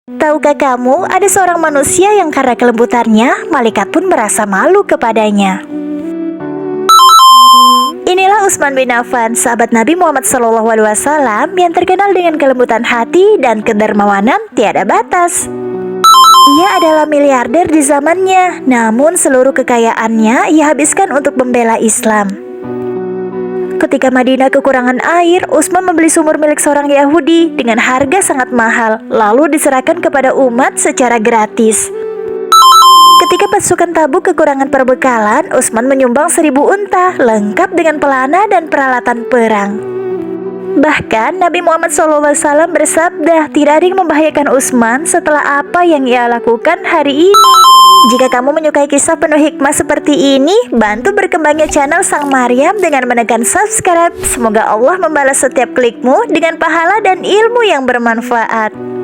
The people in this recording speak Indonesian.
Tahukah kamu, ada seorang manusia yang karena kelembutannya, malaikat pun merasa malu kepadanya. Inilah Utsman bin Affan, sahabat Nabi Muhammad SAW yang terkenal dengan kelembutan hati dan kedermawanan tiada batas. Ia adalah miliarder di zamannya, namun seluruh kekayaannya ia habiskan untuk membela Islam. Ketika Madinah kekurangan air, Utsman membeli sumur milik seorang Yahudi dengan harga sangat mahal, lalu diserahkan kepada umat secara gratis. Ketika pasukan Tabuk kekurangan perbekalan, Utsman menyumbang 1000 unta, lengkap dengan pelana dan peralatan perang. Bahkan Nabi Muhammad SAW bersabda, tidak ada yang membahayakan Utsman setelah apa yang ia lakukan hari ini. Jika kamu menyukai kisah penuh hikmah seperti ini, bantu berkembangnya channel Sang Maryam dengan menekan subscribe. Semoga Allah membalas setiap klikmu dengan pahala dan ilmu yang bermanfaat.